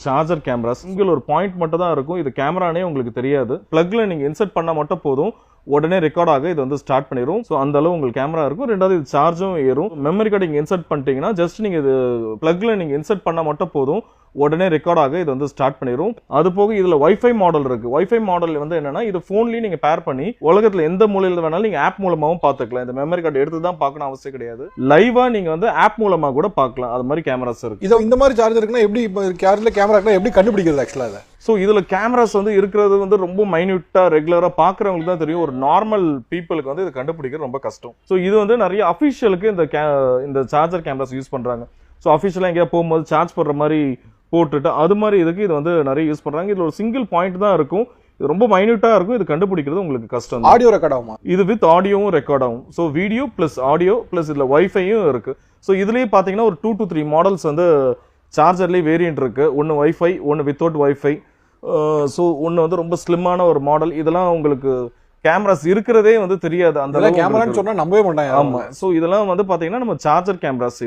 Charger camera single ஒரு point மட்டும் தான் இருக்கும். இது கேமரானே உங்களுக்கு தெரியாது. பிளக்ல நீங்க இன்சர்ட் பண்ணா மட்டும் போதும், உடனே ரெக்கார்ட் ஆக இது வந்து ஸ்டார்ட் பண்ணிரும். ஸோ அந்த அளவு உங்களுக்கு கேமரா இருக்கும். ரெண்டாவது இது சார்ஜும் ஏறும். மெமரி கார்டு இங்கே இன்சர்ட் பண்ணிட்டீங்கன்னா ஜஸ்ட் நீங்க இது பிளக்ல நீங்க இன்சர்ட் பண்ணா மட்டும் போதும், உடனே ரெக்கார்ட் ஆக இது வந்து ஸ்டார்ட் பண்ணிரும். அது போக இதுல வைஃபை மாடல் இருக்கு. வைஃபை மாடல் வந்து என்னன்னா, இது போன்லயும் நீங்க பேர் பண்ணி உலகத்துல எந்த மூலையில வேணாலும் நீங்க ஆப் மூலமாவும் பாத்துக்கலாம். இந்த மெமரி கார்டு எடுத்து தான் பார்க்கணும் அவசியம் கிடையாது. லைவா நீங்க வந்து ஆப் மூலமா கூட பார்க்கலாம். அது மாதிரி கேமராஸ் இருக்கு. இதோ இந்த மாதிரி சார்ஜர் இருக்குன்னா எப்படி கேமரா எப்படி கண்டுபிடிக்கிறது ஆக்சுவலா அதை? ஸோ இதில் கேமராஸ் வந்து இருக்கிறது வந்து ரொம்ப மைன்யூட்டாக ரெகுலராக பார்க்குறவங்களுக்கு தான் தெரியும். ஒரு நார்மல் பீப்புளுக்கு வந்து இது கண்டுபிடிக்கிறது ரொம்ப கஷ்டம். ஸோ இது வந்து நிறைய அஃபிஷியலுக்கு இந்த சார்ஜர் கேமராஸ் யூஸ் பண்ணுறாங்க. ஸோ அஃபிஷியலாக எங்கேயா போகும்போது சார்ஜ் பண்ணுற மாதிரி போட்டுட்டு அது மாதிரி இதுக்கு இது வந்து நிறைய யூஸ் பண்ணுறாங்க. இதில் ஒரு சிங்கிள் பாயிண்ட் தான் இருக்கும். இது ரொம்ப மைன்யூட்டாக இருக்கும். இது கண்டுபிடிக்கிறது உங்களுக்கு கஷ்டம். ஆடியோ ரெக்கார்ட் ஆகுமா? இது வித் ஆடியோவும் ரெக்கார்ட் ஆகும். So video plus audio plus இதில் வைஃபையும் இருக்குது. ஸோ இதுலேயே பார்த்தீங்கன்னா ஒரு 2 to 3 மாடல்ஸ் வந்து சார்ஜர்லேயே வேரியன்ட் இருக்குது. ஒன்று வைஃபை, ஒன்று வித்தவுட் வைஃபை. ஸோ ஒன்று வந்து ரொம்ப ஸ்லிம்மான ஒரு மாடல். இதெல்லாம் உங்களுக்கு கேமராஸ் இருக்கிறதே வந்து தெரியாது. அந்த கேமரான்னு சொன்னால் நம்பவே மாட்டாங்க. ஆமாம். ஸோ இதெல்லாம் வந்து பார்த்தீங்கன்னா நம்ம சார்ஜர் கேமராஸ்.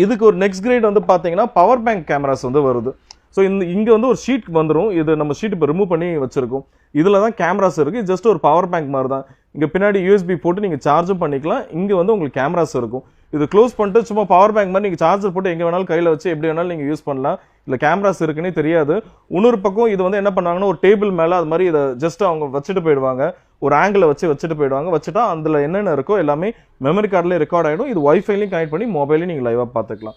இதுக்கு ஒரு நெக்ஸ்ட் கிரேட் வந்து பார்த்தீங்கன்னா பவர் பேங்க் கேமராஸ் வந்து வருது. ஸோ இங்கே வந்து ஒரு ஷீட் வந்துடும். இது நம்ம ஷீட் இப்போ ரிமூவ் பண்ணி வச்சிருக்கோம். இதில் தான் கேமராஸ் இருக்குது. ஜஸ்ட் ஒரு பவர் பேங்க் மாதிரி தான். இங்கே பின்னாடி யூஎஸ்பி போட்டு நீங்கள் சார்ஜும் பண்ணிக்கலாம். இங்கே வந்து உங்களுக்கு கேமராஸ் இருக்கும். இது க்ளோஸ் பண்ணிட்டு சும்மா பவர் பேங்க் மாதிரி நீங்கள் சார்ஜர் போட்டு எங்கே வேணாலும் கையில் வச்சு எப்படி வேணாலும் நீங்கள் யூஸ் பண்ணலாம். இல்லை கேமராஸ் இருக்குன்னே தெரியாது. இன்னொரு பக்கம் இது வந்து என்ன பண்ணாங்கன்னா, ஒரு டேபிள் மேலே அது மாதிரி இதை ஜஸ்ட் அவங்க வச்சுட்டு போயிடுவாங்க. ஒரு ஆங்கிளை வச்சுட்டு போயிடுவாங்க. வச்சுட்டா அதில் என்னென்ன இருக்கோ எல்லாமே மெமரி கார்டில் ரெக்கார்ட் ஆகிடும். இது வைஃபைலையும் கனெக்ட் பண்ணி மொபைலையும் நீங்கள் லைவாக பார்த்துக்கலாம்.